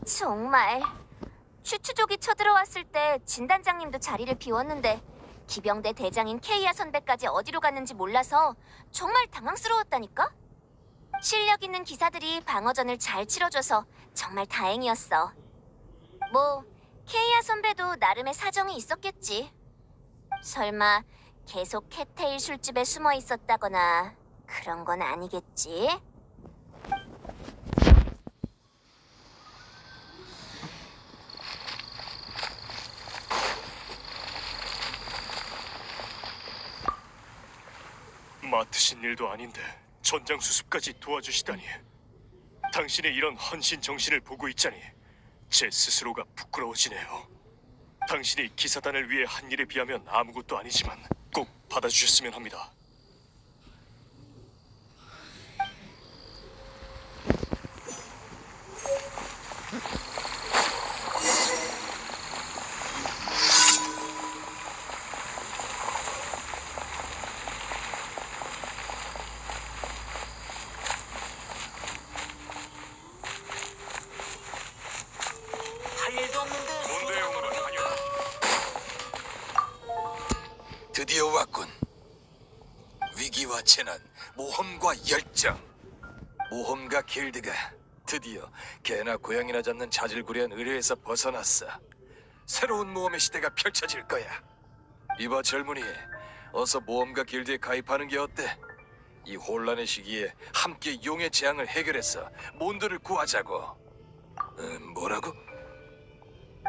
정말. 추추족이 쳐들어왔을 때 진단장님도 자리를 비웠는데 기병대 대장인 케이아 선배까지 어디로 갔는지 몰라서 정말 당황스러웠다니까? 실력 있는 기사들이 방어전을 잘 치러줘서 정말 다행이었어. 뭐, 케이아 선배도 나름의 사정이 있었겠지. 설마 계속 캣테일 술집에 숨어 있었다거나 그런 건 아니겠지? 맡으신 일도 아닌데 전장 수습까지 도와주시다니. 당신의 이런 헌신 정신을 보고 있자니 제 스스로가 부끄러워지네요. 당신이 기사단을 위해 한 일에 비하면 아무것도 아니지만 꼭 받아주셨으면 합니다. 몬드에 온 건 아니야. 드디어 왔군. 위기와 재난, 모험과 열정. 모험가 길드가 드디어 개나 고양이나 잡는 자질구레한 의뢰에서 벗어났어. 새로운 모험의 시대가 펼쳐질 거야. 이봐 젊은이, 어서 모험가 길드에 가입하는 게 어때? 이 혼란의 시기에 함께 용의 재앙을 해결해서 몬드를 구하자고. 뭐라고?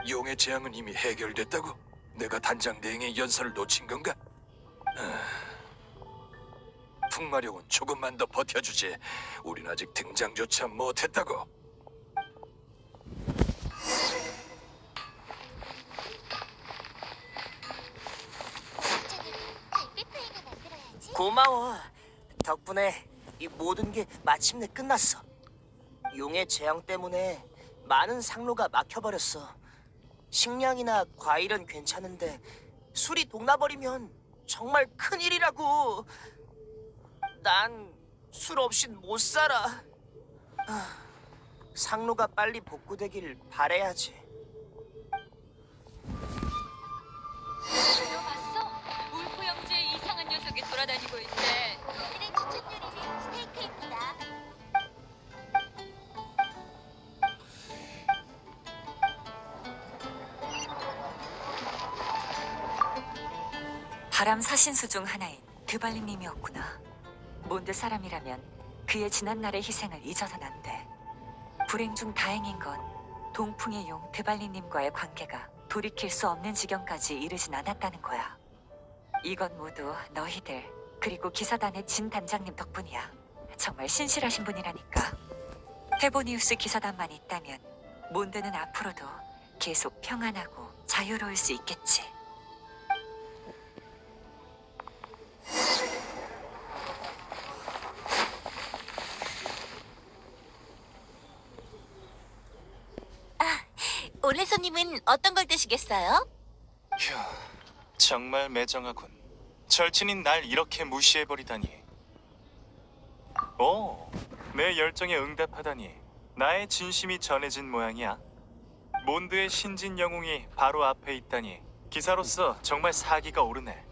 용의 재앙은 이미 해결됐다고? 내가 단장 대행의 연설을 놓친 건가? 풍마룡은 조금만 더 버텨주지. 우린 아직 등장조차 못했다고. 고마워. 덕분에 이 모든 게 마침내 끝났어. 용의 재앙 때문에 많은 상로가 막혀버렸어. 식량이나 과일은 괜찮은데 술이 동나버리면 정말 큰일이라고. 난 술 없인 못 살아. 상로가 빨리 복구되길 바래야지. 너 봤어? 울프 형제의 이상한 녀석이 돌아다니고 있대. 오늘의 추천 요리는 스테이크입니다. 바람 사신수 중 하나인 드발리님이었구나. 몬드 사람이라면 그의 지난날의 희생을 잊어선 안 돼. 불행 중 다행인 건 동풍의 용 드발리님과의 관계가 돌이킬 수 없는 지경까지 이르진 않았다는 거야. 이건 모두 너희들 그리고 기사단의 진 단장님 덕분이야. 정말 신실하신 분이라니까. 헤보니우스 기사단만 있다면 몬드는 앞으로도 계속 평안하고 자유로울 수 있겠지. 오늘 손님은 어떤 걸 드시겠어요? 휴, 정말 매정하군. 절친인 날 이렇게 무시해버리다니. 오, 내 열정에 응답하다니. 나의 진심이 전해진 모양이야. 몬드의 신진 영웅이 바로 앞에 있다니. 기사로서 정말 사기가 오르네.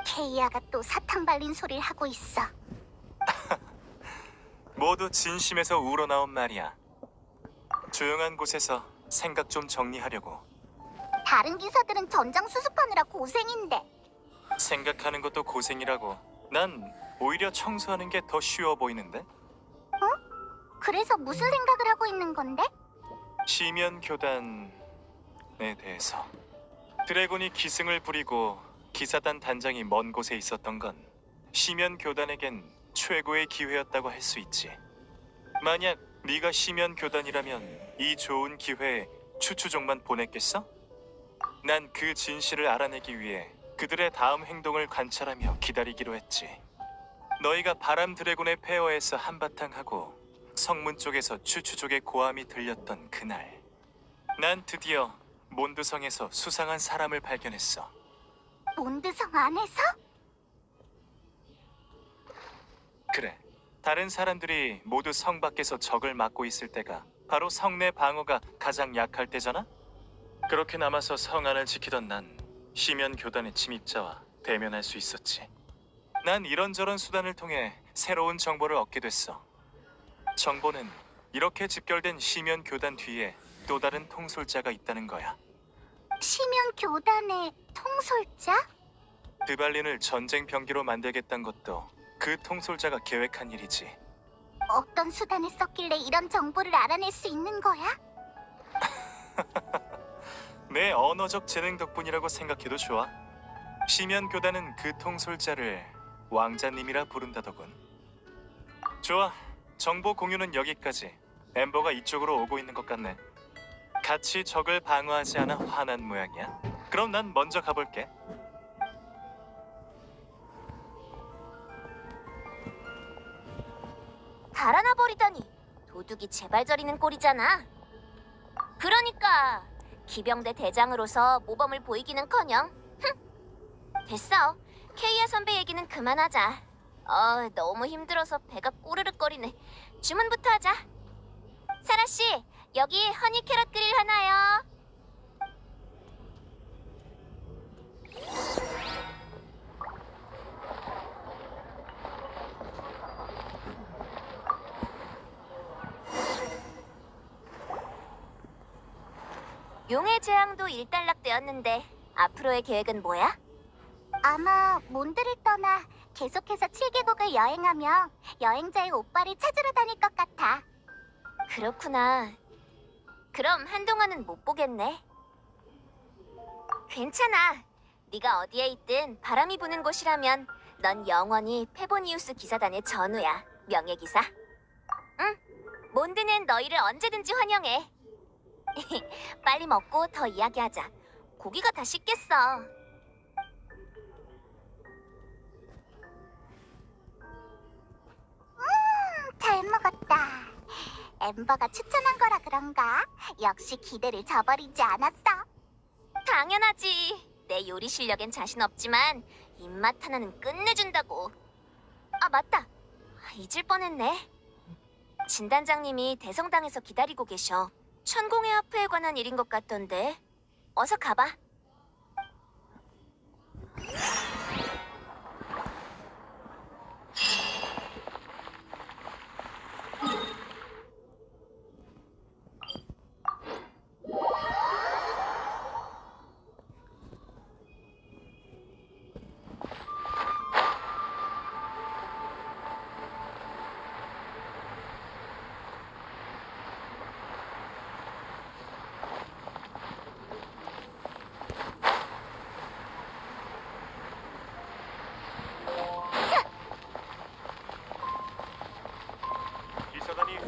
케이아가 또 사탕 발린 소리를 하고 있어. 모두 진심에서 우러나온 말이야. 조용한 곳에서 생각 좀 정리하려고. 다른 기사들은 전장 수습하느라 고생인데. 생각하는 것도 고생이라고. 난 오히려 청소하는 게 더 쉬워 보이는데? 그래서 무슨 생각을 하고 있는 건데? 시면 교단에 대해서. 드래곤이 기승을 부리고 기사단 단장이 먼 곳에 있었던 건 시면 교단에겐 최고의 기회였다고 할 수 있지. 만약 네가 시면 교단이라면 이 좋은 기회에 추추족만 보냈겠어? 난 그 진실을 알아내기 위해 그들의 다음 행동을 관찰하며 기다리기로 했지. 너희가 바람 드래곤의 폐허에서 한바탕 하고 성문 쪽에서 추추족의 고함이 들렸던 그날, 난 드디어 몬드성에서 수상한 사람을 발견했어. 몬드성 안에서? 그래, 다른 사람들이 모두 성 밖에서 적을 막고 있을 때가 바로 성내 방어가 가장 약할 때잖아? 그렇게 남아서 성안을 지키던 난 시면 교단의 침입자와 대면할 수 있었지. 난 이런저런 수단을 통해 새로운 정보를 얻게 됐어. 정보는 이렇게 집결된 시면 교단 뒤에 또 다른 통솔자가 있다는 거야. 시면 교단의 통솔자? 드발린을 전쟁 병기로 만들겠다는 것도 그 통솔자가 계획한 일이지. 어떤 수단을 썼길래 이런 정보를 알아낼 수 있는 거야? 내 언어적 재능 덕분이라고 생각해도 좋아. 시면 교단은 그 통솔자를 왕자님이라 부른다더군. 좋아, 정보 공유는 여기까지. 엠버가 이쪽으로 오고 있는 것 같네. 같이 적을 방어하지 않아 화난 모양이야. 그럼 난 먼저 가볼게. 달아나 버리다니 도둑이 제발 저리는 꼴이잖아. 그러니까 기병대 대장으로서 모범을 보이기는커녕. 됐어. 케이아 선배 얘기는 그만하자. 너무 힘들어서 배가 꼬르륵거리네. 주문부터 하자. 사라 씨, 여기 허니 캐럿 그릴 하나요. 용의 재앙도 일단락되었는데 앞으로의 계획은 뭐야? 아마 몬드를 떠나 계속해서 7개국을 여행하며 여행자의 오빠를 찾으러 다닐 것 같아. 그렇구나. 그럼 한동안은 못 보겠네. 괜찮아. 네가 어디에 있든 바람이 부는 곳이라면 넌 영원히 페보니우스 기사단의 전우야. 명예기사. 응. 몬드는 너희를 언제든지 환영해. 빨리 먹고 더 이야기하자. 고기가 다 식겠어. 잘 먹었다. 엠버가 추천한 거라 그런가? 역시 기대를 저버리지 않았어. 당연하지. 내 요리 실력엔 자신 없지만 입맛 하나는 끝내준다고. 아, 맞다. 잊을 뻔했네. 진단장님이 대성당에서 기다리고 계셔. 천공의 하프에 관한 일인 것 같던데. 어서 가봐. 기사단이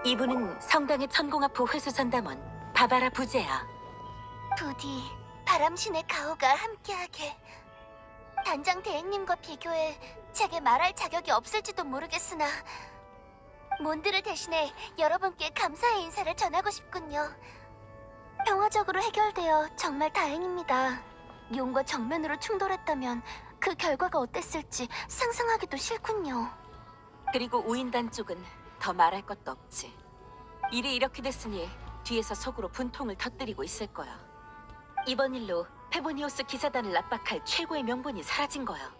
이분은 성당의 천공합부 회수전담원 바바라 부제야. 부디 바람신의 가호가 함께하게. 단장 대행님과 비교해 제게 말할 자격이 없을지도 모르겠으나 몬드를 대신해 여러분께 감사의 인사를 전하고 싶군요. 평화적으로 해결되어 정말 다행입니다. 용과 정면으로 충돌했다면 그 결과가 어땠을지 상상하기도 싫군요. 그리고 우인단 쪽은 더 말할 것도 없지. 일이 이렇게 됐으니 뒤에서 속으로 분통을 터뜨리고 있을 거야. 이번 일로 페보니오스 기사단을 압박할 최고의 명분이 사라진 거야.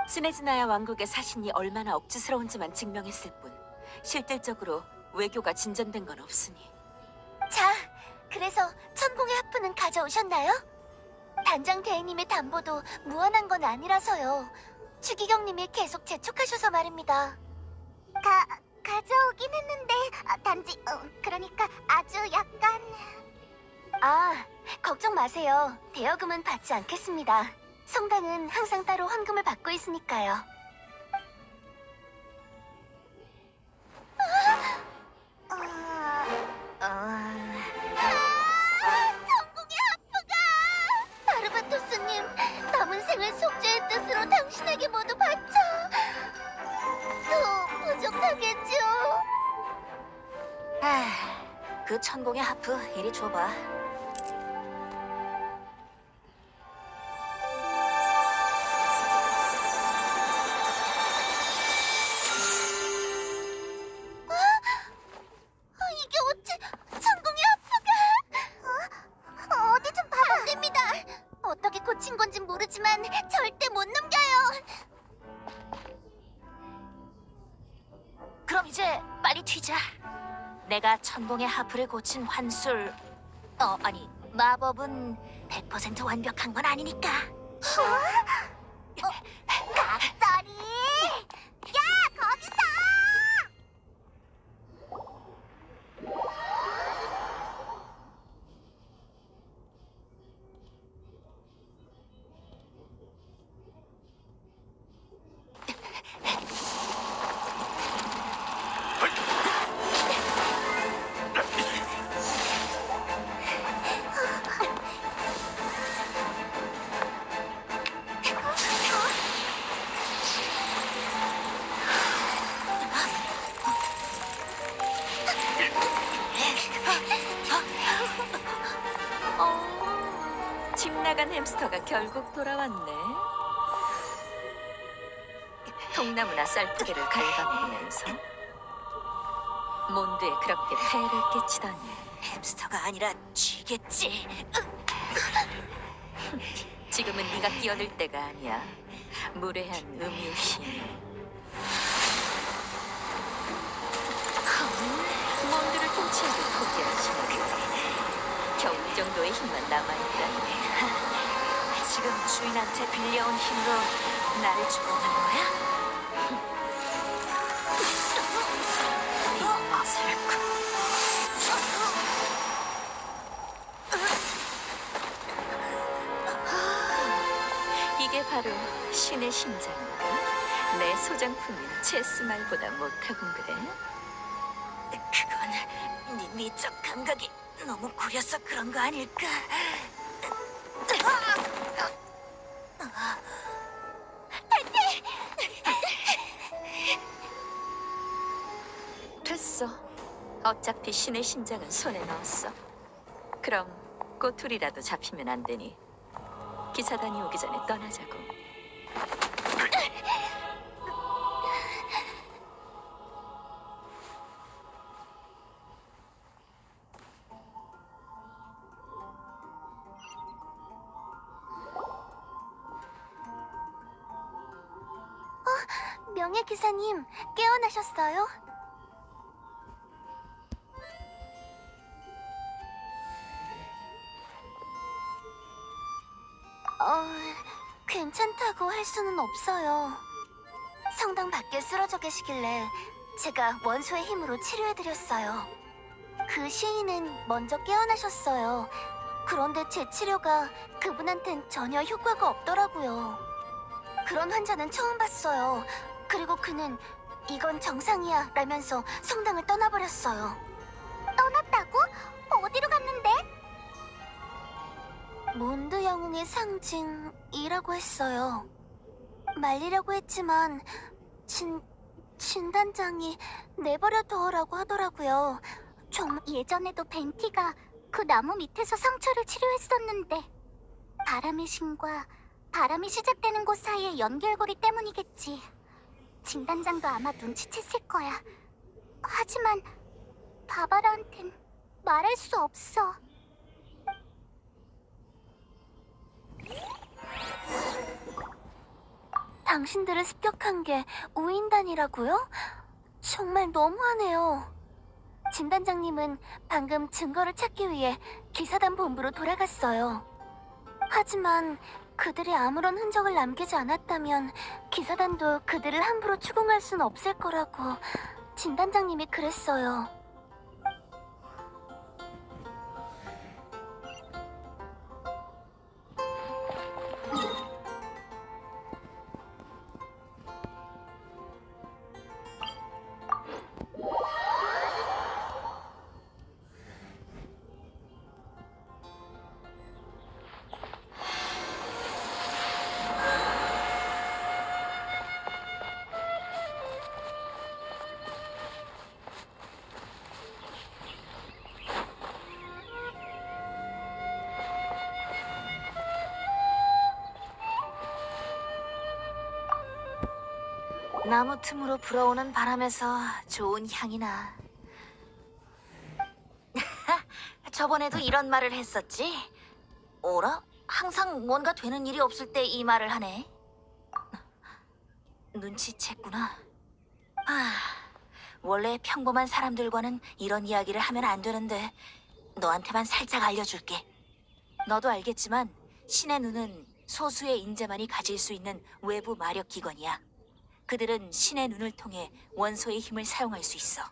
스네즈나야 왕국의 사신이 얼마나 억지스러운지만 증명했을 뿐 실질적으로 외교가 진전된 건 없으니. 자, 그래서 천공의 하프는 가져오셨나요? 단장 대행님의 담보도 무한한 건 아니라서요. 추기경님이 계속 재촉하셔서 말입니다. 가져오긴 했는데 단지 그러니까 아주 약간... 아, 걱정 마세요. 대여금은 받지 않겠습니다. 성당은 항상 따로 헌금을 받고 있으니까요. 천공의 하프가! 바르바토스님, 남은 생을 속죄의 뜻으로 당신에게 모두 바쳐! 그 천공의 하프 이리 줘봐. 이게 어째 천공의 하프가? 어디 좀 봐봅니다. 어떻게 고친 건진 모르지만 절대 못 넘겨요. 그럼 이제 빨리 튀자. 내가 천공의 하프를 고친 환술, 아니 마법은 100% 완벽한 건 아니니까. 갑자리! 야, 거기서! 집 나간 햄스터가 결국 돌아왔네. 통나무나 쌀뿌리를 갉아먹으면서 몬드에 그렇게 폐해를 끼치다니. 햄스터가 아니라 쥐겠지. 지금은 네가 끼어들 때가 아니야. 무례한 음유신. 몬드를 통치하길 포기하시면 겨우 이 정도의 힘만 남아있다니. 지금 주인한테 빌려온 힘으로 나를 죽어간 거야? 설크. 이게 바로 신의 심장이고 내 소장품인 체스말보다 못하군 그래? 그건 네 미적 감각이 너무 구려서 그런 거 아닐까? 됐어. 어차피 신의 심장은 손에 넣었어. 그럼 꼬투리라도 잡히면 안 되니 기사단이 오기 전에 떠나자고. 명예 기사님, 깨어나셨어요? 괜찮다고 할 수는 없어요. 성당 밖에 쓰러져 계시길래 제가 원소의 힘으로 치료해드렸어요. 그 시인은 먼저 깨어나셨어요. 그런데 제 치료가 그분한텐 전혀 효과가 없더라고요. 그런 환자는 처음 봤어요. 그리고 그는 이건 정상이야 라면서 성당을 떠나버렸어요. 떠났다고? 어디로 갔는데? 몬드 영웅의 상징이라고 했어요. 말리려고 했지만 진단장이 내버려 둬라고 하더라고요. 예전에도 벤티가 그 나무 밑에서 상처를 치료했었는데 바람의 신과 바람이 시작되는 곳 사이의 연결고리 때문이겠지. 진단장도 아마 눈치챘을 거야. 하지만 바바라한텐 말할 수 없어. 당신들을 습격한 게 우인단이라고요? 정말 너무하네요. 진단장님은 방금 증거를 찾기 위해 기사단 본부로 돌아갔어요. 하지만 그들이 아무런 흔적을 남기지 않았다면 기사단도 그들을 함부로 추궁할 순 없을 거라고 진단장님이 그랬어요. 나무 틈으로 불어오는 바람에서 좋은 향이 나. 저번에도 이런 말을 했었지? 어라? 항상 뭔가 되는 일이 없을 때 이 말을 하네. 눈치챘구나. 아, 원래 평범한 사람들과는 이런 이야기를 하면 안 되는데 너한테만 살짝 알려줄게. 너도 알겠지만 신의 눈은 소수의 인재만이 가질 수 있는 외부 마력 기관이야. 그들은 신의 눈을 통해 원소의 힘을 사용할 수 있어.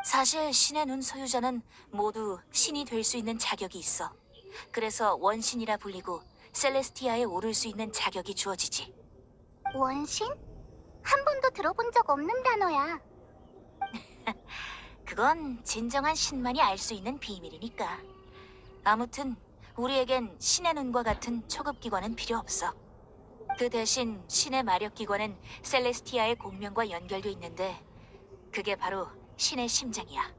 사실 신의 눈 소유자는 모두 신이 될 수 있는 자격이 있어. 그래서 원신이라 불리고 셀레스티아에 오를 수 있는 자격이 주어지지. 원신? 한 번도 들어본 적 없는 단어야. 그건 진정한 신만이 알 수 있는 비밀이니까. 아무튼 우리에겐 신의 눈과 같은 초급 기관은 필요 없어. 그 대신 신의 마력 기관은 셀레스티아의 공명과 연결돼 있는데 그게 바로 신의 심장이야.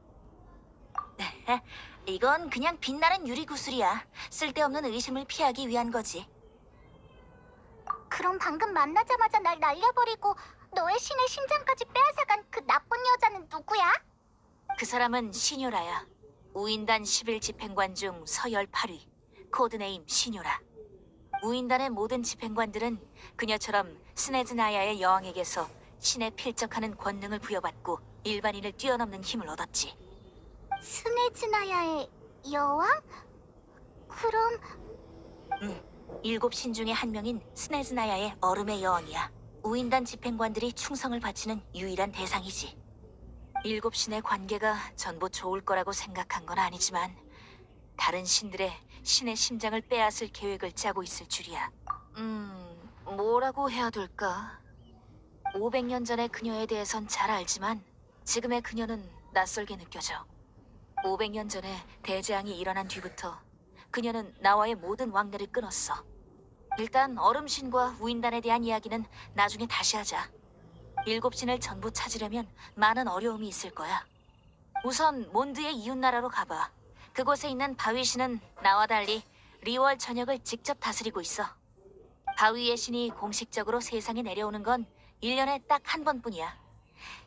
이건 그냥 빛나는 유리 구슬이야. 쓸데없는 의심을 피하기 위한 거지. 그럼 방금 만나자마자 날 날려버리고 너의 신의 심장까지 빼앗아간 그 나쁜 여자는 누구야? 그 사람은 시뇨라야. 우인단 11집행관 중 서열 8위. 코드네임 시뇨라. 우인단의 모든 집행관들은 그녀처럼 스네즈나야의 여왕에게서 신에 필적하는 권능을 부여받고 일반인을 뛰어넘는 힘을 얻었지. 스네즈나야의 여왕? 그럼 7신 중에 한 명인 스네즈나야의 얼음의 여왕이야. 우인단 집행관들이 충성을 바치는 유일한 대상이지. 7신의 관계가 전부 좋을 거라고 생각한 건 아니지만 다른 신들의 신의 심장을 빼앗을 계획을 짜고 있을 줄이야. 뭐라고 해야 될까? 500년 전의 그녀에 대해선 잘 알지만 지금의 그녀는 낯설게 느껴져. 500년 전에 대재앙이 일어난 뒤부터 그녀는 나와의 모든 왕래를 끊었어. 일단 얼음신과 우인단에 대한 이야기는 나중에 다시 하자. 7신을 전부 찾으려면 많은 어려움이 있을 거야. 우선 몬드의 이웃나라로 가봐. 그곳에 있는 바위신은 나와 달리 리월 전역을 직접 다스리고 있어. 바위의 신이 공식적으로 세상에 내려오는 건 1년에 딱 한 번뿐이야.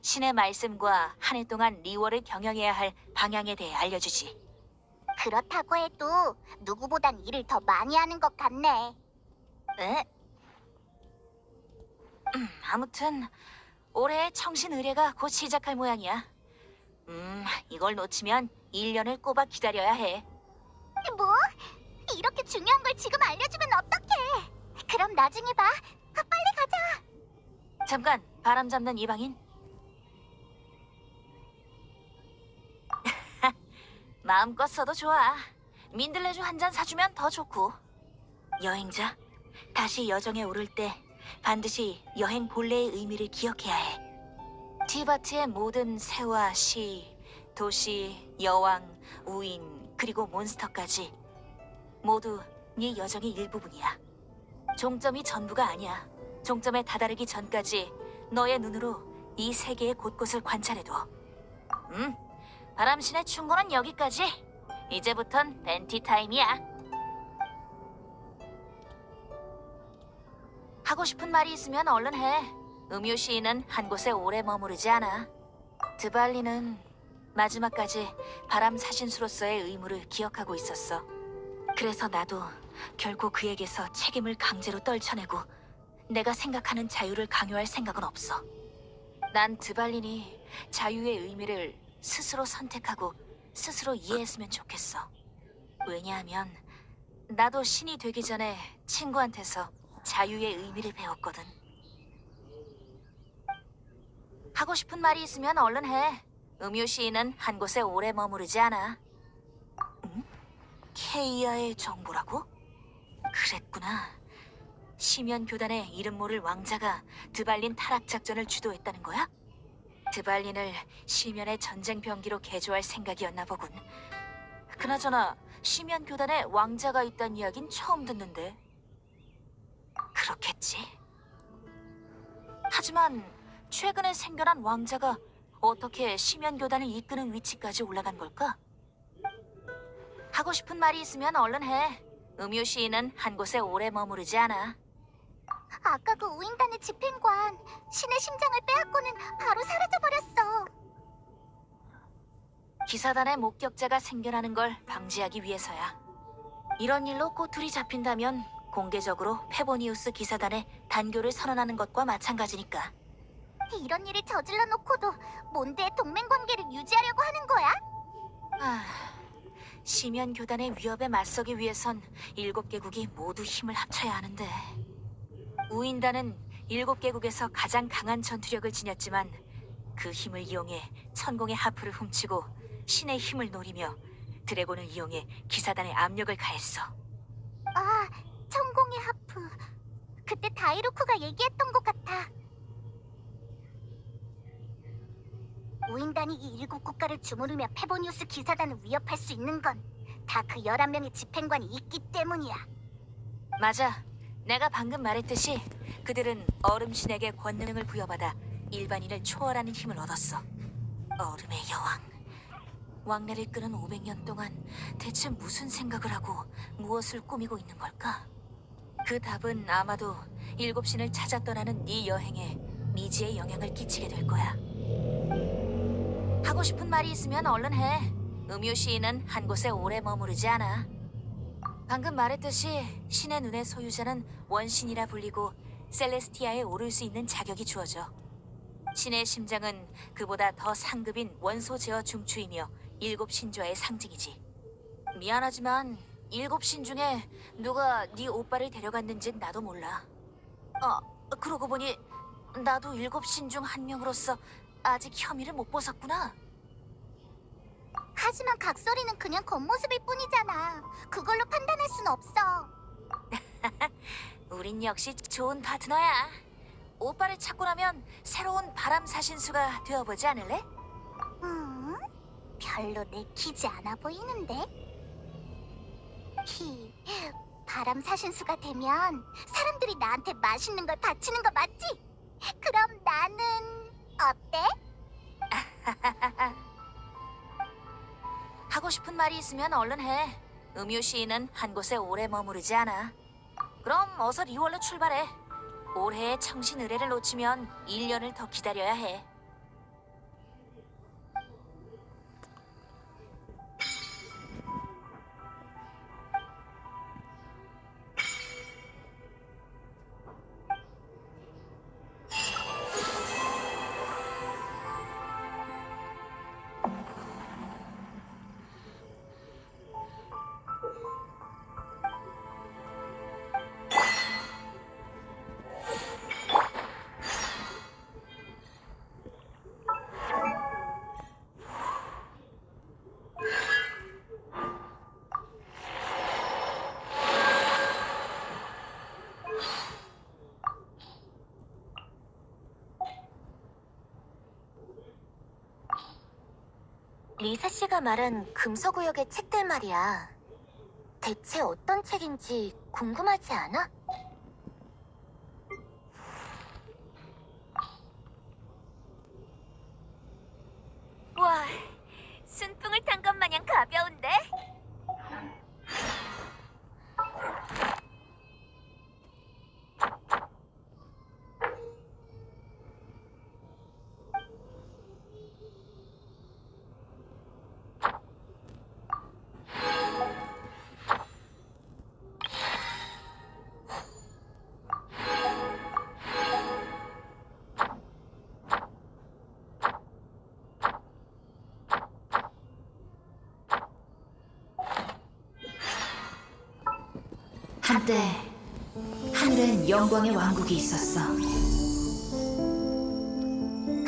신의 말씀과 한 해 동안 리월을 경영해야 할 방향에 대해 알려주지. 그렇다고 해도 누구보단 일을 더 많이 하는 것 같네. 에? 아무튼 올해 청신 의례가 곧 시작할 모양이야. 이걸 놓치면 1년을 꼬박 기다려야 해. 뭐? 이렇게 중요한 걸 지금 알려주면 어떡해? 그럼 나중에 봐. 빨리 가자. 잠깐, 바람 잡는 이방인. 마음껏 써도 좋아. 민들레주 한 잔 사주면 더 좋고. 여행자, 다시 여정에 오를 때 반드시 여행 본래의 의미를 기억해야 해. 티바트의 모든 새와 시, 도시, 여왕, 우인, 그리고 몬스터까지 모두 네 여정의 일부분이야. 종점이 전부가 아니야. 종점에 다다르기 전까지 너의 눈으로 이 세계의 곳곳을 관찰해둬. 바람신의 충고는 여기까지. 이제부턴 벤티 타임이야. 하고 싶은 말이 있으면 얼른 해. 음유 시인은 한 곳에 오래 머무르지 않아. 드발리는 마지막까지 바람 사신수로서의 의무를 기억하고 있었어. 그래서 나도 결코 그에게서 책임을 강제로 떨쳐내고 내가 생각하는 자유를 강요할 생각은 없어. 난 드발린이 자유의 의미를 스스로 선택하고 스스로 이해했으면 좋겠어. 왜냐하면 나도 신이 되기 전에 친구한테서 자유의 의미를 배웠거든. 하고 싶은 말이 있으면 얼른 해. 음유 시인은 한 곳에 오래 머무르지 않아. 케이아의 정보라고? 그랬구나. 시면 교단의 이름 모를 왕자가 드발린 타락 작전을 주도했다는 거야? 드발린을 시면의 전쟁 병기로 개조할 생각이었나 보군. 그나저나 시면 교단에 왕자가 있다는 이야긴 처음 듣는데. 그렇겠지. 하지만 최근에 생겨난 왕자가 어떻게 시면 교단을 이끄는 위치까지 올라간 걸까? 하고 싶은 말이 있으면 얼른 해. 음유 시인은 한 곳에 오래 머무르지 않아. 아까 그 우인단의 집행관 신의 심장을 빼앗고는 바로 사라져버렸어. 기사단의 목격자가 생겨나는 걸 방지하기 위해서야. 이런 일로 꼬투리 잡힌다면 공개적으로 페보니우스 기사단의 단교를 선언하는 것과 마찬가지니까. 이런 일을 저질러 놓고도 몬드의 동맹 관계를 유지하려고 하는 거야? 아, 시면 교단의 위협에 맞서기 위해선 7개국이 모두 힘을 합쳐야 하는데. 우인단은 7개국에서 가장 강한 전투력을 지녔지만 그 힘을 이용해 천공의 하프를 훔치고 신의 힘을 노리며 드래곤을 이용해 기사단의 압력을 가했어. 아, 천공의 하프. 그때 다이로쿠가 얘기했던 것 같아. 우인단이 이 7국가를 주무르며 페보니우스 기사단을 위협할 수 있는 건 다 그 11명의 집행관이 있기 때문이야. 맞아. 내가 방금 말했듯이 그들은 얼음신에게 권능을 부여받아 일반인을 초월하는 힘을 얻었어. 얼음의 여왕. 왕래를 끄는 500년 동안 대체 무슨 생각을 하고 무엇을 꾸미고 있는 걸까? 그 답은 아마도 7신을 찾아 떠나는 네 여행에 미지의 영향을 끼치게 될 거야. 하고 싶은 말이 있으면 얼른 해. 음유 시인은 한 곳에 오래 머무르지 않아. 방금 말했듯이 신의 눈의 소유자는 원신이라 불리고 셀레스티아에 오를 수 있는 자격이 주어져. 신의 심장은 그보다 더 상급인 원소 제어 중추이며 7신좌의 상징이지. 미안하지만 7신 중에 누가 네 오빠를 데려갔는진 나도 몰라. 그러고 보니 나도 7신 중 한 명으로서 아직 혐의를 못 벗었구나. 하지만 각설이는 그냥 겉모습일 뿐이잖아. 그걸로 판단할 순 없어. 우린 역시 좋은 파트너야. 오빠를 찾고 나면 새로운 바람 사신수가 되어보지 않을래? 별로 내키지 않아 보이는데? 바람 사신수가 되면 사람들이 나한테 맛있는 걸 바치는 거 맞지? 그럼 나는 어때? 하고 싶은 말이 있으면 얼른 해. 음유 시인은 한 곳에 오래 머무르지 않아. 그럼 어서 리월로 출발해. 올해의 청신 의뢰를 놓치면 1년을 더 기다려야 해. 리사 씨가 말한 금서구역의 책들 말이야. 대체 어떤 책인지 궁금하지 않아? 와, 순풍을 탄 것 마냥 가벼운데? 한때 하늘엔 영광의 왕국이 있었어.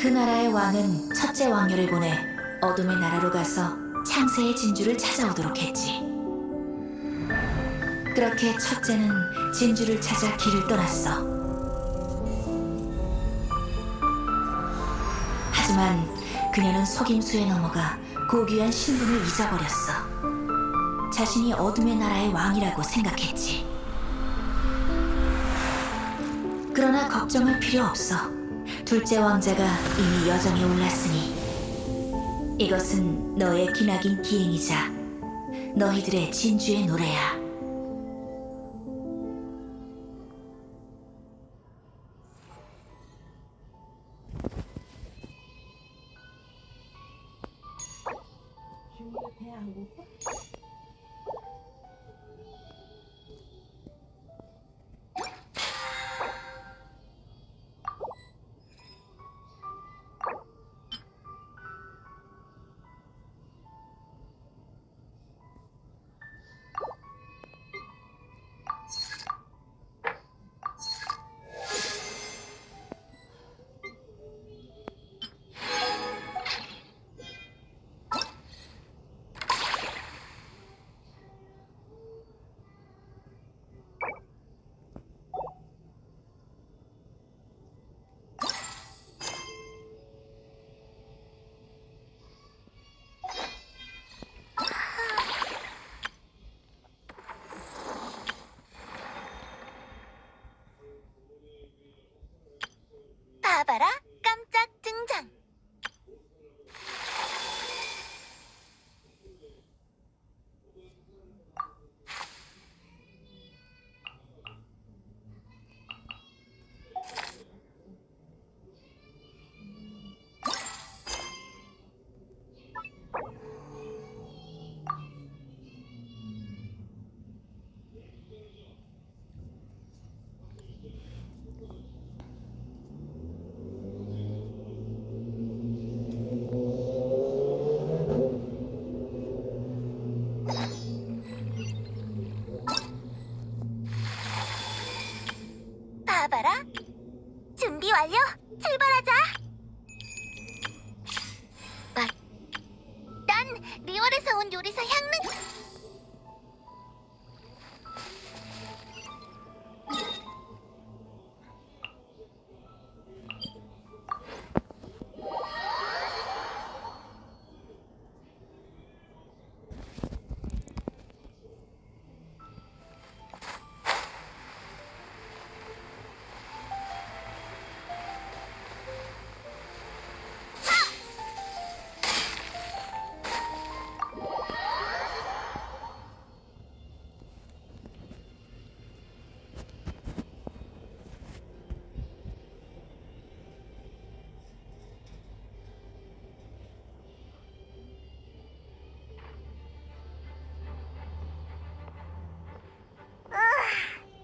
그 나라의 왕은 첫째 왕녀를 보내 어둠의 나라로 가서 창세의 진주를 찾아오도록 했지. 그렇게 첫째는 진주를 찾아 길을 떠났어. 하지만 그녀는 속임수에 넘어가 고귀한 신분을 잊어버렸어. 자신이 어둠의 나라의 왕이라고 생각했지. 그러나 걱정할 필요 없어. 둘째 왕자가 이미 여정에 올랐으니 이것은 너의 기나긴 기행이자 너희들의 진주의 노래야. 봐봐라, 깜짝 등장. 봐봐라. 준비 완료. 출발하자. 난 리월에서 온 요리사 향릉.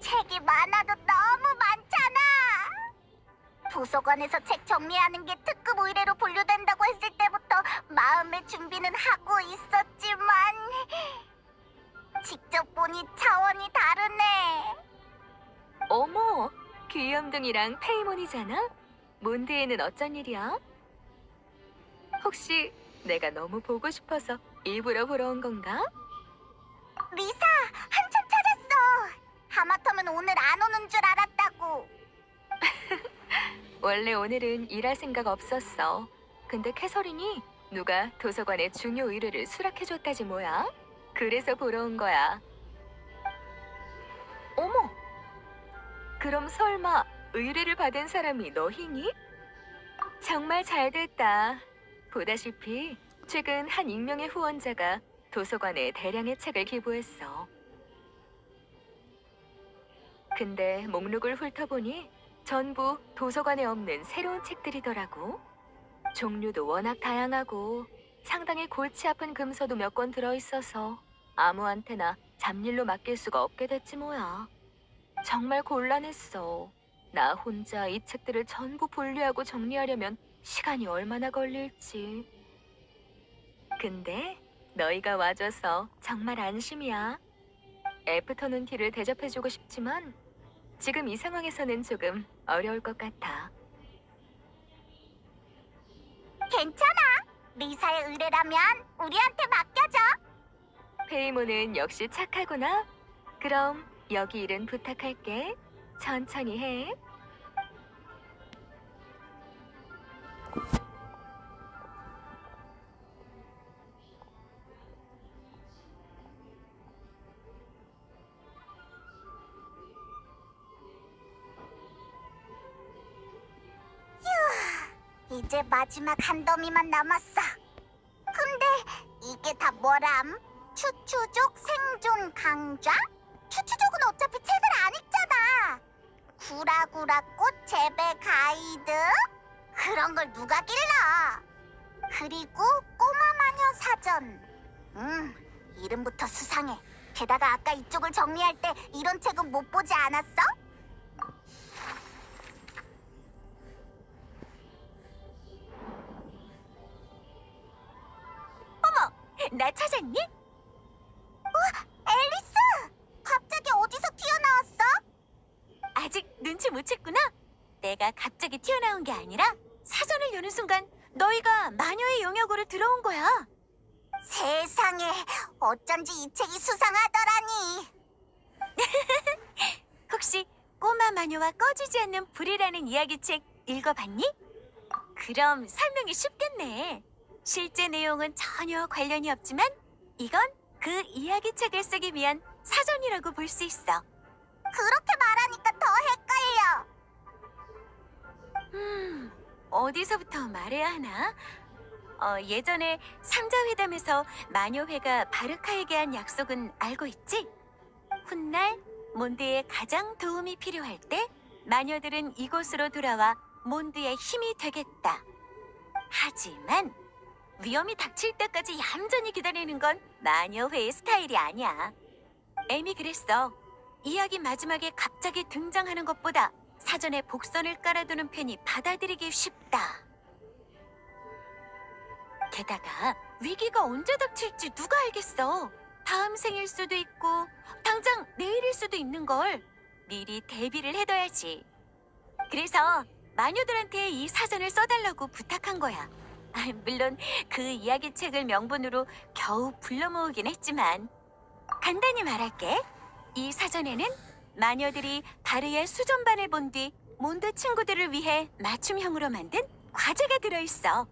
책이 많아도 너무 많잖아. 도서관에서 책 정리하는 게 특급 의뢰로 분류된다고 했을 때부터 마음의 준비는 하고 있었지만 직접 보니 차원이 다르네. 어머, 귀염둥이랑 페이몬이잖아? 몬드에는 어쩐 일이야? 혹시 내가 너무 보고 싶어서 일부러 보러 온 건가? 리사, 한참 찾았어. 하마터면 오늘 안 오는 줄 알았다고. 원래 오늘은 일할 생각 없었어. 근데 캐서린이 누가 도서관에 중요 의뢰를 수락해줬다지 뭐야? 그래서 보러 온 거야. 어머! 그럼 설마 의뢰를 받은 사람이 너희니? 정말 잘 됐다. 보다시피 최근 한 익명의 후원자가 도서관에 대량의 책을 기부했어. 근데 목록을 훑어보니 전부 도서관에 없는 새로운 책들이더라고. 종류도 워낙 다양하고 상당히 골치 아픈 금서도 몇 권 들어있어서 아무한테나 잡일로 맡길 수가 없게 됐지 뭐야. 정말 곤란했어. 나 혼자 이 책들을 전부 분류하고 정리하려면 시간이 얼마나 걸릴지. 근데 너희가 와줘서 정말 안심이야. 애프터눈 티를 대접해주고 싶지만 지금 이 상황에서는 조금 어려울 것 같아. 괜찮아. 리사의 의뢰라면 우리한테 맡겨줘. 페이모는 역시 착하구나. 그럼 여기 일은 부탁할게. 천천히 해. 이제 마지막 한 더미만 남았어. 근데 이게 다 뭐람? 추추족 생존 강좌? 추추족은 어차피 책을 안 읽잖아. 구라구라 꽃 재배 가이드? 그런 걸 누가 길러? 그리고 꼬마 마녀 사전. 이름부터 수상해. 게다가 아까 이쪽을 정리할 때 이런 책은 못 보지 않았어? 나 찾았니? 앨리스! 갑자기 어디서 튀어나왔어? 아직 눈치 못 챘구나. 내가 갑자기 튀어나온 게 아니라 사전을 여는 순간 너희가 마녀의 영역으로 들어온 거야. 세상에, 어쩐지 이 책이 수상하더라니. 혹시 꼬마 마녀와 꺼지지 않는 불이라는 이야기책 읽어봤니? 그럼 설명이 쉽겠네. 실제 내용은 전혀 관련이 없지만 이건 그 이야기책을 쓰기 위한 사전이라고 볼 수 있어. 그렇게 말하니까 더 헷갈려. 어디서부터 말해야 하나? 예전에 삼자회담에서 마녀회가 바르카에게 한 약속은 알고 있지? 훗날 몬드에 가장 도움이 필요할 때 마녀들은 이곳으로 돌아와 몬드의 힘이 되겠다. 하지만 위험이 닥칠 때까지 얌전히 기다리는 건 마녀회의 스타일이 아니야. 에미 그랬어. 이야기 마지막에 갑자기 등장하는 것보다 사전에 복선을 깔아두는 편이 받아들이기 쉽다. 게다가 위기가 언제 닥칠지 누가 알겠어. 다음 생일 수도 있고 당장 내일일 수도 있는 걸 미리 대비를 해둬야지. 그래서 마녀들한테 이 사전을 써달라고 부탁한 거야. 물론 그 이야기책을 명분으로 겨우 불러 모으긴 했지만 간단히 말할게. 이 사전에는 마녀들이 바르의 수전반을 본 뒤 몬드 친구들을 위해 맞춤형으로 만든 과제가 들어있어.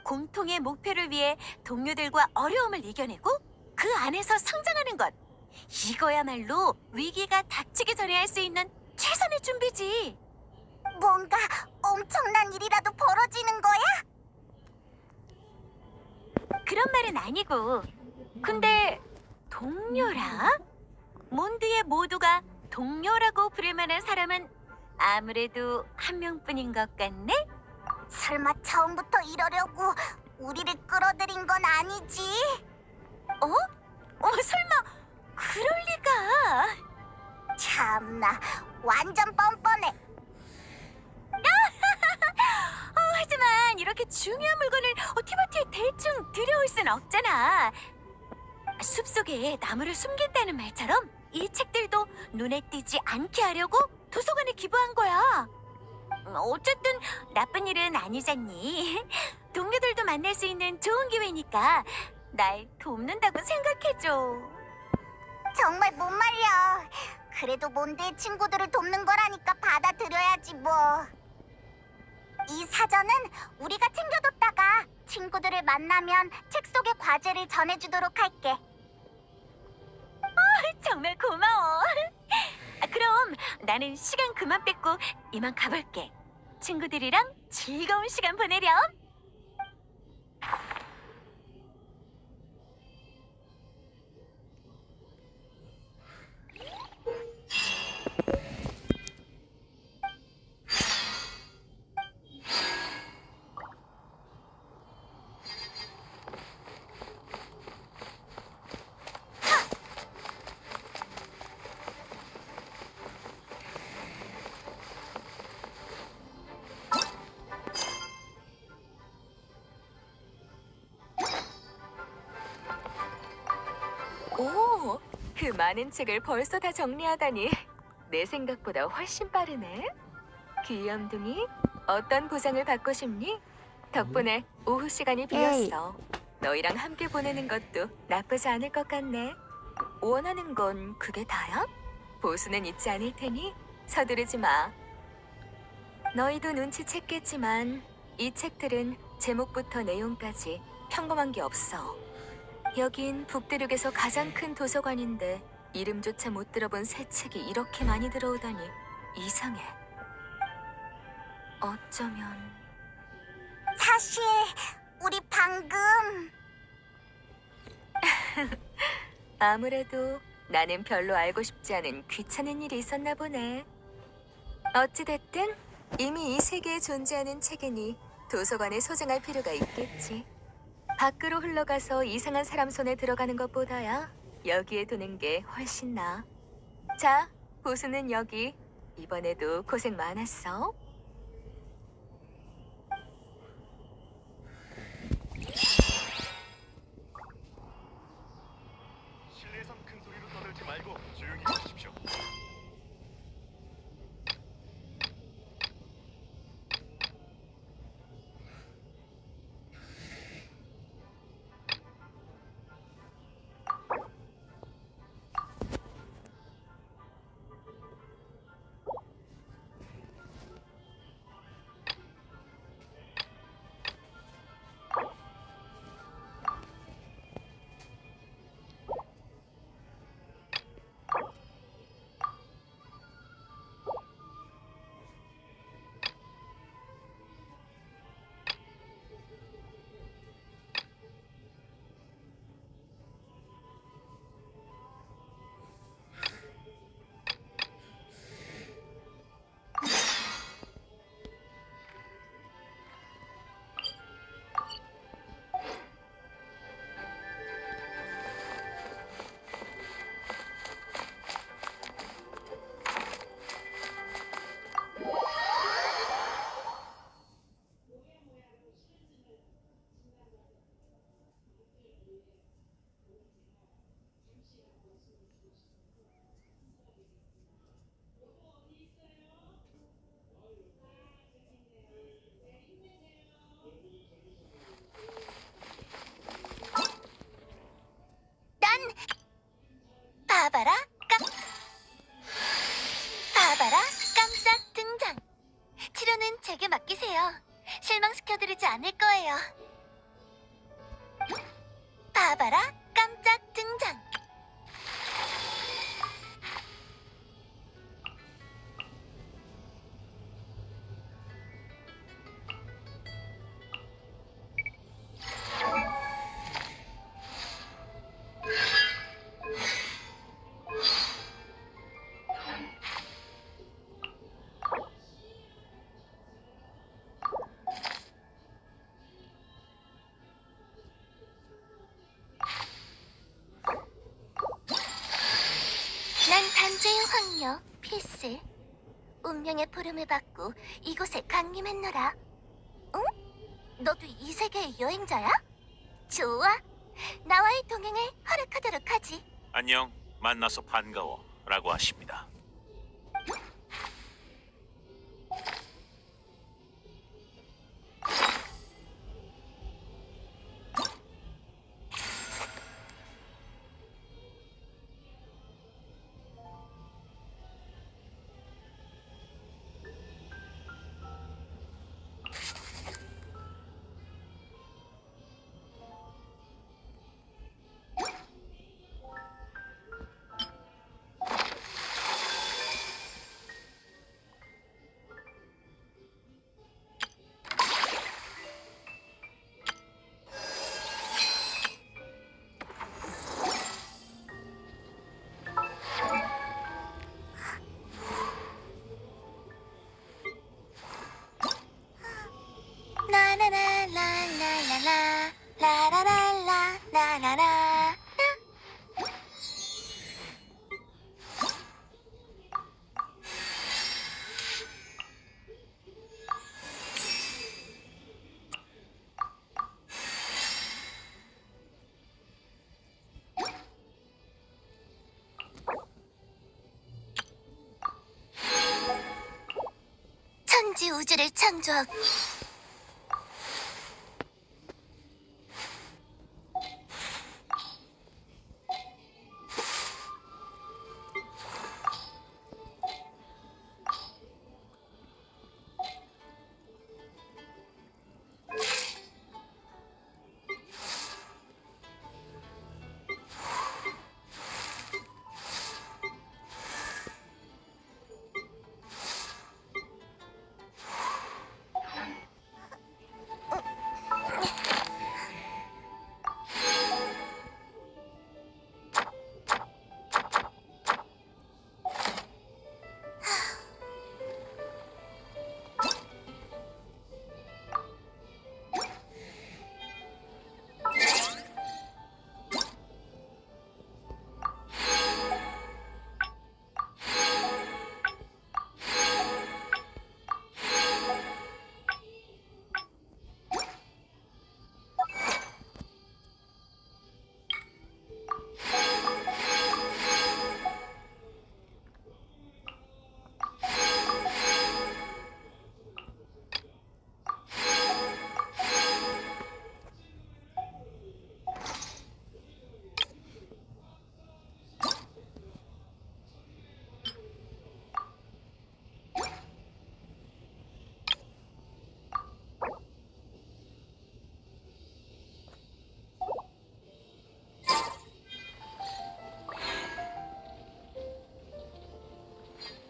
공통의 목표를 위해 동료들과 어려움을 이겨내고 그 안에서 성장하는 것. 이거야말로 위기가 닥치기 전에 할 수 있는 최선의 준비지. 뭔가 엄청난 일이라도 벌어지는 거야? 그런 말은 아니고. 근데 동료라? 몬드의 모두가 동료라고 부를 만한 사람은 아무래도 한 명뿐인 것 같네? 설마 처음부터 이러려고 우리를 끌어들인 건 아니지? 설마 그럴 리가. 참나, 완전 뻔뻔해. 하지만 이렇게 중요한 물건을 티바티에 대충 들여올 순 없잖아. 숲속에 나무를 숨긴다는 말처럼 이 책들도 눈에 띄지 않게 하려고 도서관에 기부한 거야. 어쨌든 나쁜 일은 아니잖니. 동료들도 만날 수 있는 좋은 기회니까 날 돕는다고 생각해줘. 정말 못 말려. 그래도 몬드의 친구들을 돕는 거라니까 받아들여야지 뭐. 이 사전은 우리가 챙겨뒀다가 친구들을 만나면 책 속의 과제를 전해주도록 할게. 정말 고마워. 그럼 나는 시간 그만 뺏고 이만 가볼게. 친구들이랑 즐거운 시간 보내렴. 오, 그 많은 책을 벌써 다 정리하다니 내 생각보다 훨씬 빠르네. 귀염둥이, 어떤 보상을 받고 싶니? 덕분에 오후 시간이 비었어. 너희랑 함께 보내는 것도 나쁘지 않을 것 같네. 원하는 건 그게 다야? 보수는 잊지 않을 테니 서두르지 마. 너희도 눈치챘겠지만 이 책들은 제목부터 내용까지 평범한 게 없어. 여긴 북대륙에서 가장 큰 도서관인데 이름조차 못 들어본 새 책이 이렇게 많이 들어오다니 이상해. 어쩌면 사실 우리 방금 아무래도 나는 별로 알고 싶지 않은 귀찮은 일이 있었나 보네. 어찌됐든 이미 이 세계에 존재하는 책이니 도서관에 소장할 필요가 있겠지. 밖으로 흘러가서 이상한 사람 손에 들어가는 것보다야 여기에 두는 게 훨씬 나아. 자, 보수는 여기. 이번에도 고생 많았어. 실내에선 큰 소리로 떠들지 말고 조용히 하십시오. 봐봐라, 봐봐라, 깜짝 등장. 치료는 제게 맡기세요. 실망시켜드리지 않을 거예요. 봐봐라, 깜짝 등장. 난 단죄의 황녀 필슬. 운명의 부름을 받고 이곳에 강림했노라. 응? 너도 이 세계의 여행자야? 좋아. 나와의 동행을 허락하도록 하지. 안녕, 만나서 반가워 라고 하십니다. 라라라라라라라 라라라라 라라라. 천지 우주를 창조하고